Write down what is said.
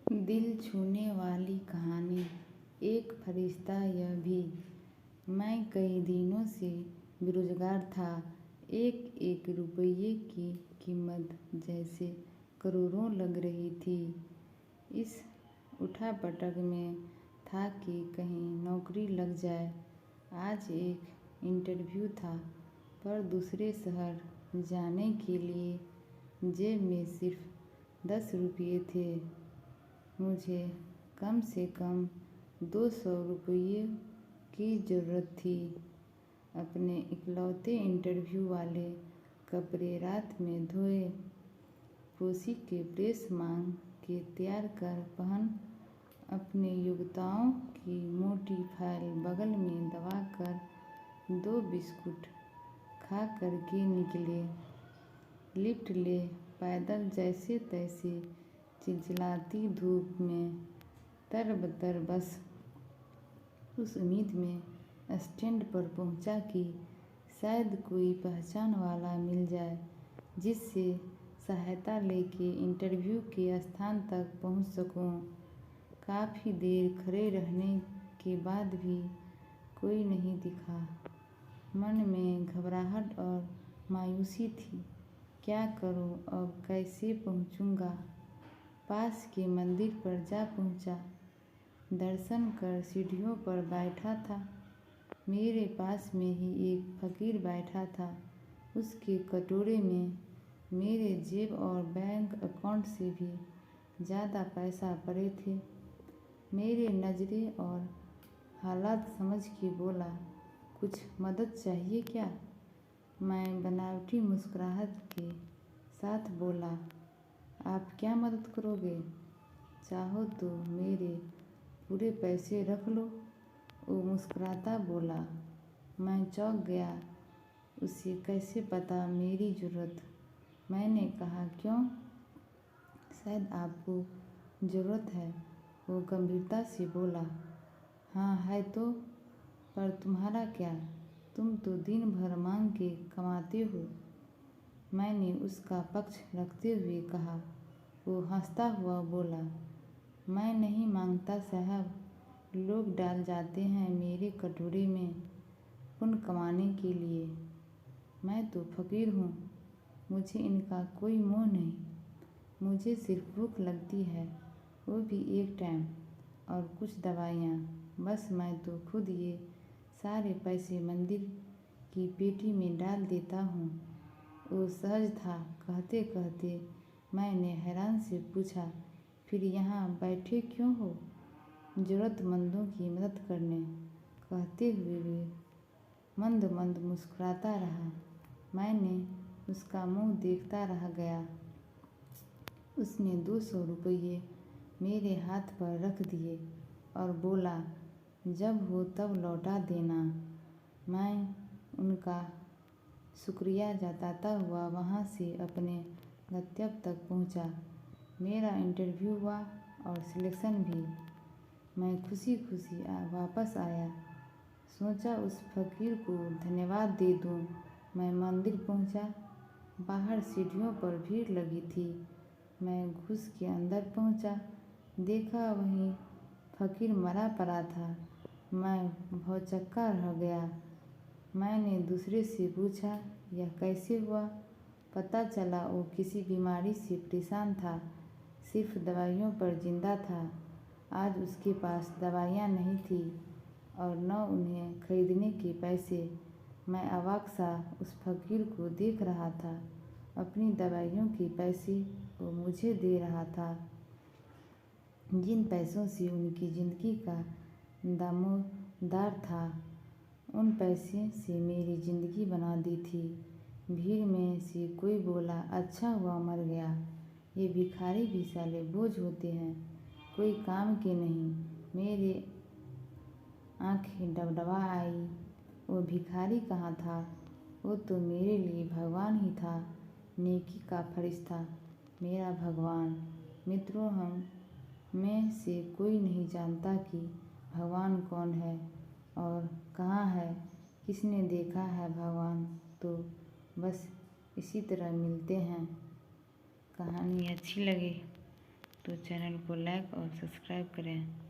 दिल छूने वाली कहानी। एक फरिश्ता। यह भी। मैं कई दिनों से बेरोजगार था। एक एक रुपये की कीमत जैसे करोड़ों लग रही थी। इस उठापटक में था कि कहीं नौकरी लग जाए। आज एक इंटरव्यू था, पर दूसरे शहर जाने के लिए जेब में सिर्फ 10 रुपये थे। मुझे कम से कम 200 रुपये की ज़रूरत थी। अपने इकलौते इंटरव्यू वाले कपड़े रात में धोए पोसी के प्रेस मांग के तैयार कर पहन, अपने योग्यताओं की मोटी फाइल बगल में दबाकर 2 बिस्कुट खा कर के निकले। लिफ्ट ले पैदल जैसे तैसे चिलचिलाती धूप में तरबतर, बस उस उम्मीद में स्टैंड पर पहुंचा कि शायद कोई पहचान वाला मिल जाए जिससे सहायता लेके इंटरव्यू के स्थान तक पहुंच सकूं। काफ़ी देर खड़े रहने के बाद भी कोई नहीं दिखा। मन में घबराहट और मायूसी थी। क्या करूं अब, कैसे पहुंचूंगा? पास के मंदिर पर जा पहुंचा। दर्शन कर सीढ़ियों पर बैठा था। मेरे पास में ही एक फकीर बैठा था। उसके कटोरे में मेरे जेब और बैंक अकाउंट से भी ज़्यादा पैसा पड़े थे। मेरे नज़रें और हालात समझ के बोला, कुछ मदद चाहिए क्या? मैं बनावटी मुस्कुराहट के साथ बोला, आप क्या मदद करोगे? चाहो तो मेरे पूरे पैसे रख लो। वो मुस्कुराता बोला। मैं चौंक गया। उसे कैसे पता मेरी ज़रूरत? मैंने कहा, क्यों? शायद आपको ज़रूरत है। वो गंभीरता से बोला, हाँ है तो, पर तुम्हारा क्या? तुम तो दिन भर मांग के कमाते हो। मैंने उसका पक्ष रखते हुए कहा। वो हंसता हुआ बोला, मैं नहीं मांगता साहब, लोग डाल जाते हैं मेरे कटोरे में पुण्य कमाने के लिए। मैं तो फकीर हूँ, मुझे इनका कोई मोह नहीं। मुझे सिर्फ भूख लगती है, वो भी एक टाइम, और कुछ दवाइयाँ। बस मैं तो खुद ये सारे पैसे मंदिर की पेटी में डाल देता हूँ। वो सहज था। कहते कहते मैंने हैरान से पूछा, फिर यहाँ बैठे क्यों हो? ज़रूरतमंदों की मदद करने। कहते हुए भी मंद मंद मुस्कुराता रहा। मैंने उसका मुंह देखता रह गया। उसने 200 रुपये मेरे हाथ पर रख दिए और बोला, जब हो तब लौटा देना। मैं उनका शुक्रिया जताता हुआ वहाँ से अपने गंतव्य तक पहुँचा। मेरा इंटरव्यू हुआ और सिलेक्शन भी। मैं खुशी खुशी वापस आया। सोचा उस फकीर को धन्यवाद दे दूँ। मैं मंदिर पहुँचा। बाहर सीढ़ियों पर भीड़ लगी थी। मैं घुस के अंदर पहुँचा। देखा वहीं फकीर मरा पड़ा था। मैं भौचक्का रह गया। मैंने दूसरे से पूछा, यह कैसे हुआ? पता चला वो किसी बीमारी से परेशान था, सिर्फ दवाइयों पर जिंदा था। आज उसके पास दवाइयाँ नहीं थी और न उन्हें खरीदने के पैसे। मैं अवाक सा उस फकीर को देख रहा था। अपनी दवाइयों के पैसे वो मुझे दे रहा था, जिन पैसों से उनकी ज़िंदगी का दामोदार था। उन पैसे से मेरी ज़िंदगी बना दी थी। भीड़ में से कोई बोला, अच्छा हुआ मर गया। ये भिखारी भी साले बोझ होते हैं, कोई काम के नहीं। मेरे आँखें डबडबा आई। वो भिखारी कहाँ था? वो तो मेरे लिए भगवान ही था, नेकी का फरिश्ता, मेरा भगवान। मित्रों, हम में से कोई नहीं जानता कि भगवान कौन है और कहाँ है। किसने देखा है भगवान? तो बस इसी तरह मिलते हैं। कहानी अच्छी लगे तो चैनल को लाइक और सब्सक्राइब करें।